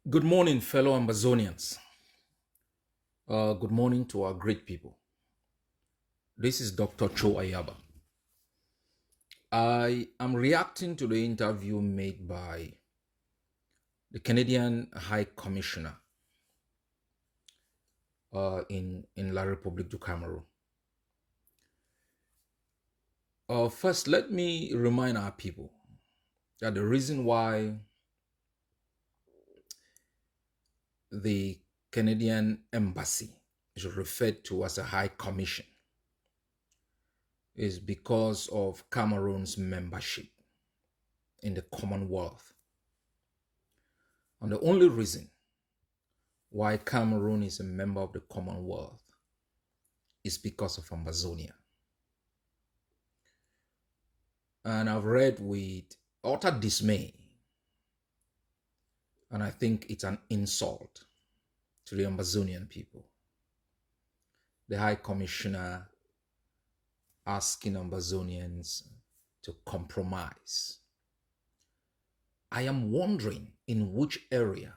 Good morning, fellow Amazonians. Good morning to our great people. This is Dr. Cho Ayaba. I am reacting to the interview made by the Canadian High Commissioner in La République du Cameroun. First, let me remind our people that the reason why the Canadian Embassy is referred to as a High Commission is because of Cameroon's membership in the Commonwealth. And the only reason why Cameroon is a member of the Commonwealth is because of Amazonia. And I've read with utter dismay, and I think it's an insult to the Amazonian people. The High Commissioner asking Amazonians to compromise. I am wondering in which area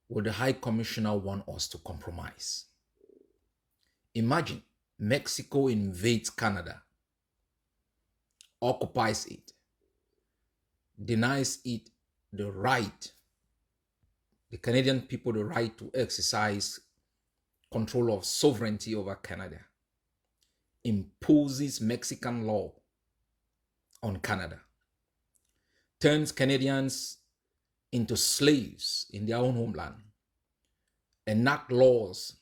would the High Commissioner want us to compromise? Imagine Mexico invades Canada, occupies it, denies it the right, the Canadian people the right to exercise control of sovereignty over Canada, imposes Mexican law on Canada, turns Canadians into slaves in their own homeland, enact laws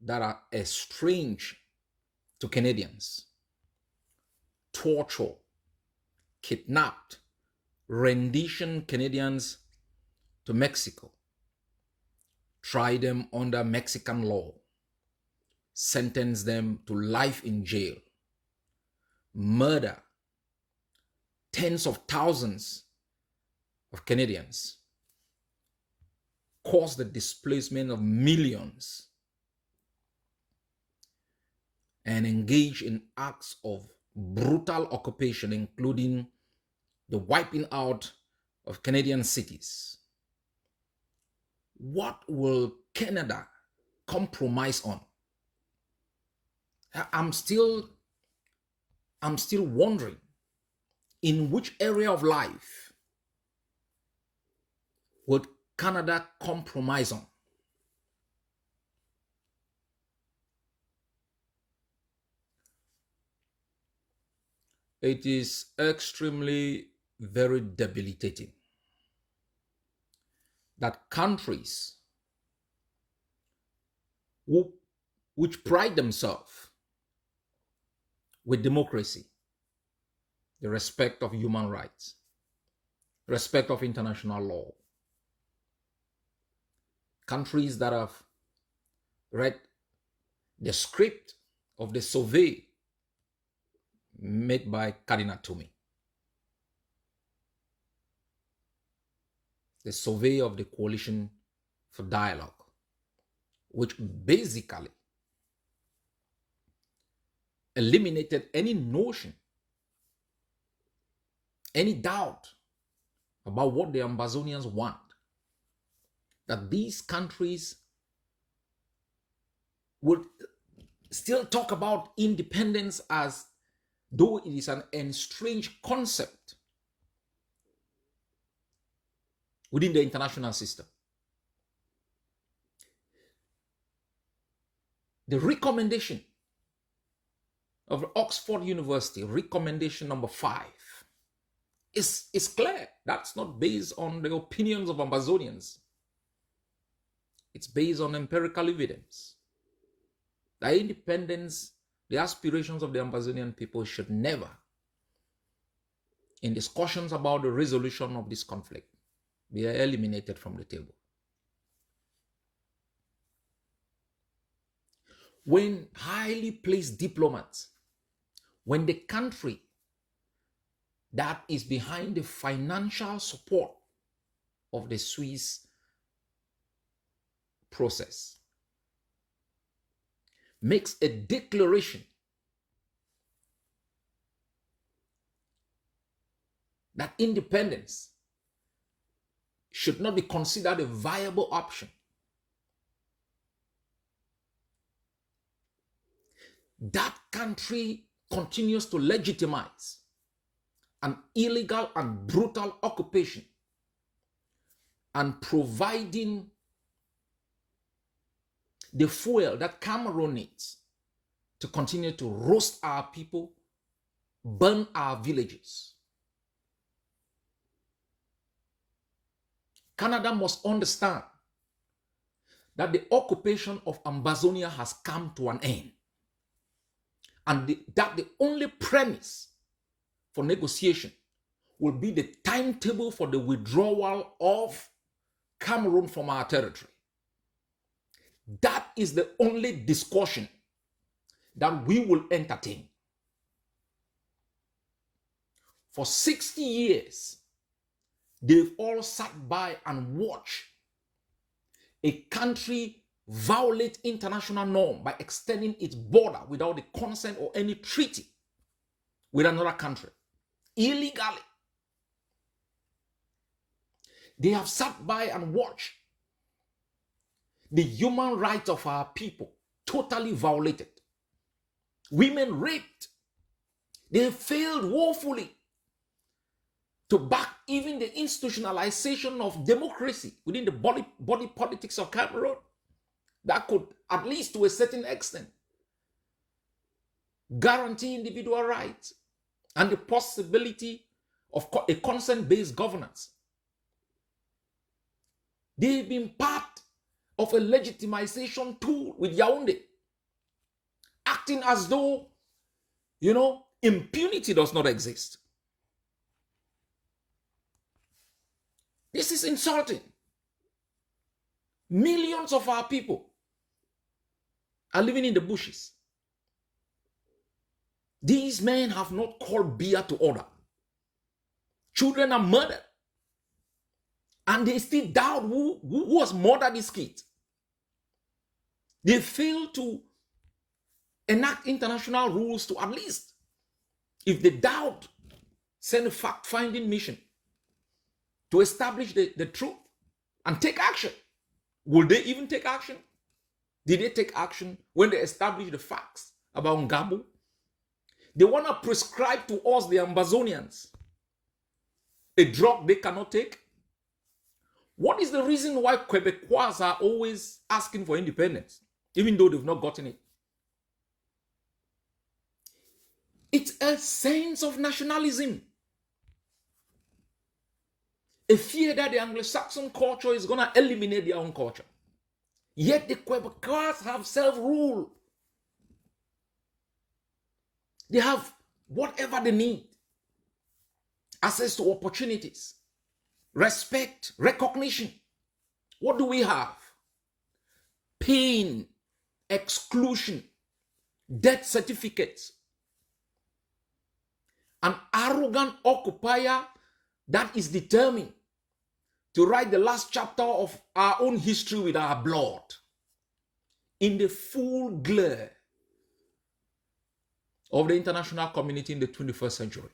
that are estranged to Canadians, torture, kidnapped, rendition Canadians to Mexico, try them under Mexican law, sentence them to life in jail, murder tens of thousands of Canadians, cause the displacement of millions, and engage in acts of brutal occupation, including the wiping out of Canadian cities. What will Canada compromise on? I'm still wondering in which area of life would Canada compromise on? It is extremely very debilitating that countries which pride themselves with democracy, the respect of human rights, respect of international law, countries that have read the script of the survey made by Cardinal Toomey, the survey of the Coalition for Dialogue, which basically eliminated any notion, any doubt about what the Amazonians want, that these countries would still talk about independence as though it is an estranged concept within the international system. The recommendation of Oxford University, recommendation number 5, is clear. That's not based on the opinions of Amazonians. It's based on empirical evidence. The independence, the aspirations of the Amazonian people should never, in discussions about the resolution of this conflict, be eliminated from the table. When highly placed diplomats, when the country that is behind the financial support of the Swiss process makes a declaration that independence should not be considered a viable option. That country continues to legitimize an illegal and brutal occupation and providing the fuel that Cameroon needs to continue to roast our people, burn our villages. Canada must understand that the occupation of Amazonia has come to an end, and that the only premise for negotiation will be the timetable for the withdrawal of Cameroon from our territory. That is the only discussion that we will entertain. For 60 years, they've all sat by and watched a country violate international norm by extending its border without the consent or any treaty with another country, illegally. They have sat by and watched the human rights of our people totally violated. Women raped. They failed woefully to back even the institutionalization of democracy within the body politics of Cameroon that could, at least to a certain extent, guarantee individual rights and the possibility of a consent-based governance. They've been part of a legitimization tool with Yaoundé, acting as though, impunity does not exist. This is insulting. Millions of our people are living in the bushes. These men have not called beer to order. Children are murdered. And they still doubt who has murdered these kids. They fail to enact international rules to, at least, if they doubt, send a fact-finding mission to establish the truth and take action. Will they even take action? Did they take action when they established the facts about Ngabu? They want to prescribe to us, the Amazonians, a drug they cannot take. What is the reason why Quebecois are always asking for independence, even though they've not gotten it? It's a sense of nationalism. A fear that the Anglo-Saxon culture is going to eliminate their own culture. Yet the Quebecois have self-rule. They have whatever they need. Access to opportunities, respect, recognition. What do we have? Pain, exclusion, death certificates. An arrogant occupier that is determined to write the last chapter of our own history with our blood in the full glare of the international community in the 21st century.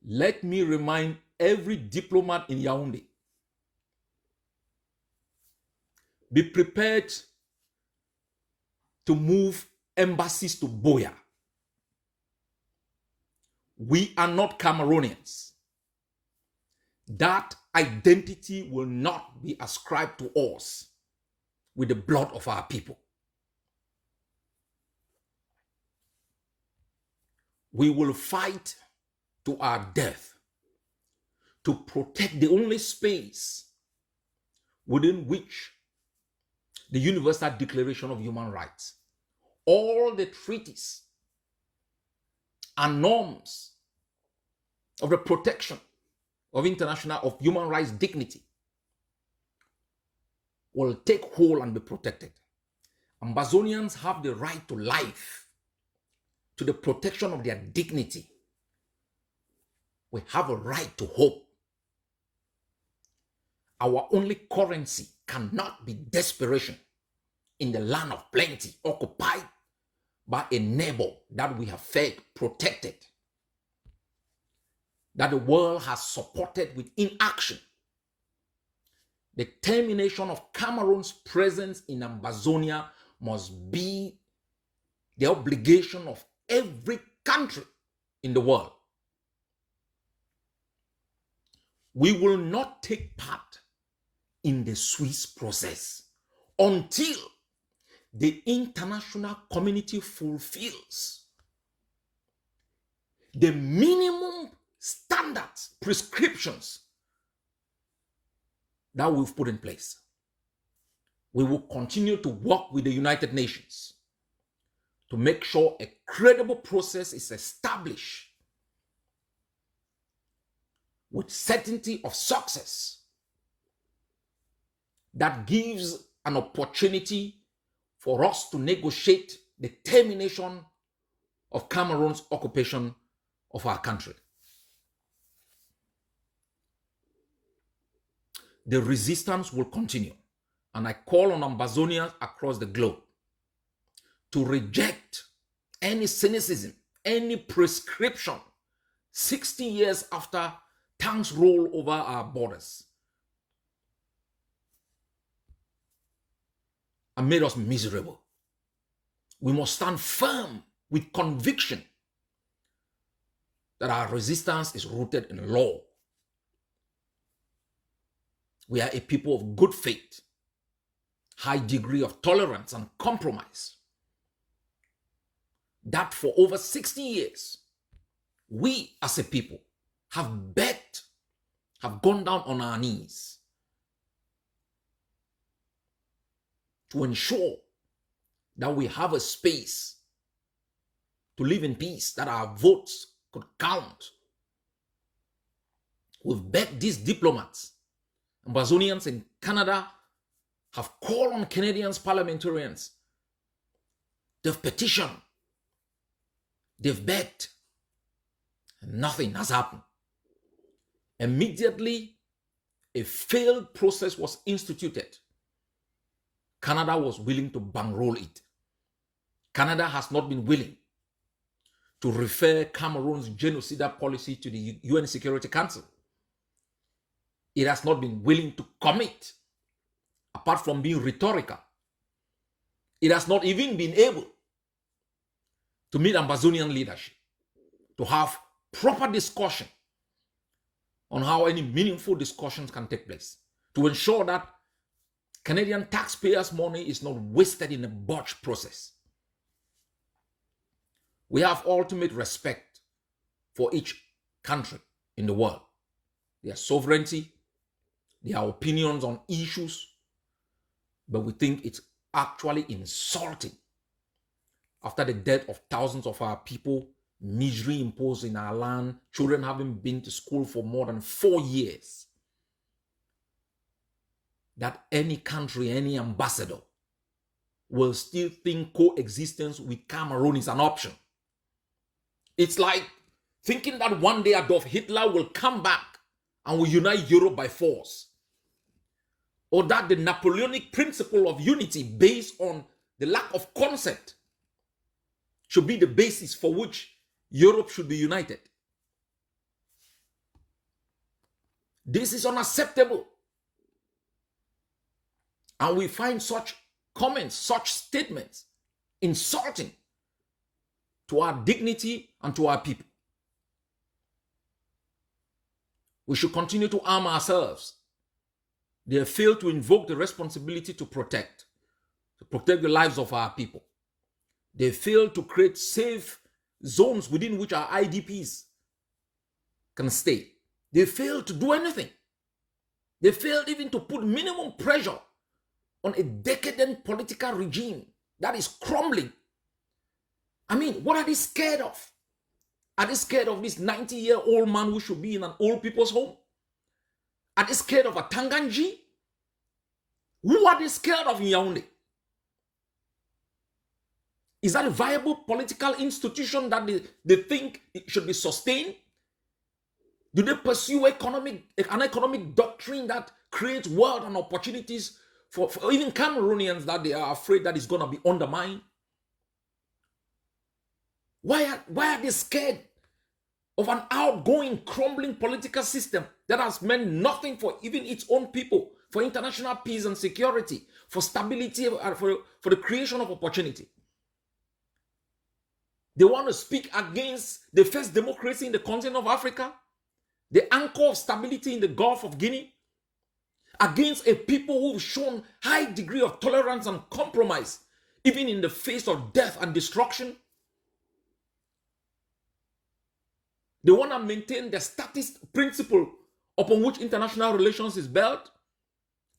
Let me remind every diplomat in Yaoundé, be prepared to move embassies to Buea. We are not Cameroonians. That identity will not be ascribed to us with the blood of our people. We will fight to our death to protect the only space within which the Universal Declaration of Human Rights, all the treaties and norms of the protection of human rights dignity will take hold and be protected. Amazonians have the right to life, to the protection of their dignity. We have a right to hope. Our only currency cannot be desperation in the land of plenty, occupied by a neighbor that we have fed, protected. that the world has supported with inaction. The termination of Cameroon's presence in Ambazonia must be the obligation of every country in the world. We will not take part in the Swiss process until the international community fulfills the minimum standards, prescriptions that we've put in place. We will continue to work with the United Nations to make sure a credible process is established with certainty of success that gives an opportunity for us to negotiate the termination of Cameroon's occupation of our country. The resistance will continue, and I call on Ambazonians across the globe to reject any cynicism, any prescription 60 years after tanks roll over our borders and made us miserable. We must stand firm with conviction that our resistance is rooted in law. We are a people of good faith, high degree of tolerance and compromise. That for over 60 years, we as a people have begged, have gone down on our knees to ensure that we have a space to live in peace, that our votes could count. We've begged these diplomats. Ambazonians in Canada have called on Canadians parliamentarians. They've petitioned. They've begged. And nothing has happened. Immediately, a failed process was instituted. Canada was willing to bankroll it. Canada has not been willing to refer Cameroon's genocidal policy to the UN Security Council. It has not been willing to commit, apart from being rhetorical. It has not even been able to meet Ambazonian leadership, to have proper discussion on how any meaningful discussions can take place, to ensure that Canadian taxpayers' money is not wasted in a botched process. We have ultimate respect for each country in the world, their sovereignty, their opinions on issues, but we think it's actually insulting after the death of thousands of our people, misery imposed in our land, children having been to school for more than 4 years, that any country, any ambassador will still think coexistence with Cameroon is an option. It's like thinking that one day Adolf Hitler will come back and will unite Europe by force. Or that the Napoleonic principle of unity based on the lack of consent should be the basis for which Europe should be united. This is unacceptable. And we find such comments, such statements insulting to our dignity and to our people. We should continue to arm ourselves. They have failed to invoke the responsibility to protect the lives of our people. They failed to create safe zones within which our IDPs can stay. They failed to do anything. They failed even to put minimum pressure on a decadent political regime that is crumbling. I mean, what are they scared of? Are they scared of this 90-year-old man who should be in an old people's home? Are they scared of a Tanganji? Who are they scared of in Yaoundé? Is that a viable political institution that they think it should be sustained? Do they pursue an economic doctrine that creates wealth and opportunities for even Cameroonians that they are afraid that is going to be undermined? Why are they scared of an outgoing, crumbling political system that has meant nothing for even its own people, for international peace and security, for stability, and for the creation of opportunity. They want to speak against the first democracy in the continent of Africa, the anchor of stability in the Gulf of Guinea, against a people who've shown high degree of tolerance and compromise, even in the face of death and destruction. They want to maintain the status principle upon which international relations is built,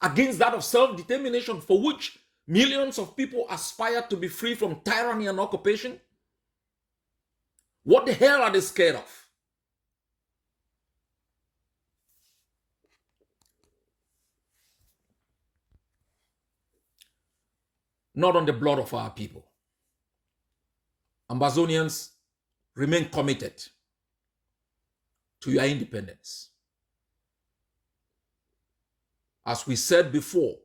against that of self-determination for which millions of people aspire to be free from tyranny and occupation. What the hell are they scared of? Not on the blood of our people. Ambazonians, remain committed to your independence. As we said before,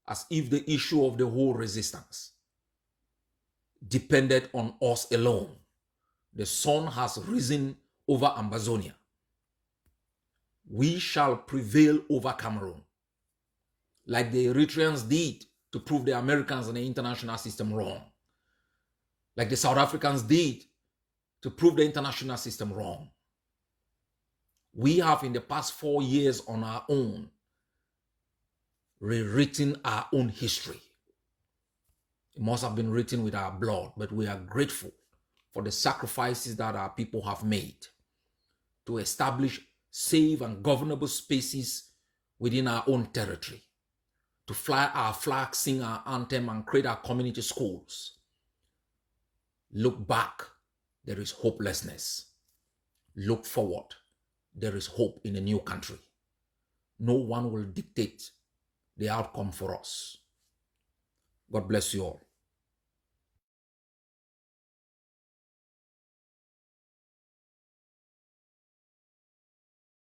as if the issue of the whole resistance depended on us alone. The sun has risen over Ambazonia. We shall prevail over Cameroon, like the Eritreans did to prove the Americans and the international system wrong, like the South Africans did to prove the international system wrong. We have in the past 4 years on our own rewritten our own history. It must have been written with our blood, but we are grateful for the sacrifices that our people have made to establish safe and governable spaces within our own territory, to fly our flag, sing our anthem, and create our community schools. Look back, there is hopelessness. Look forward, there is hope in a new country. No one will dictate the outcome for us. God bless you all.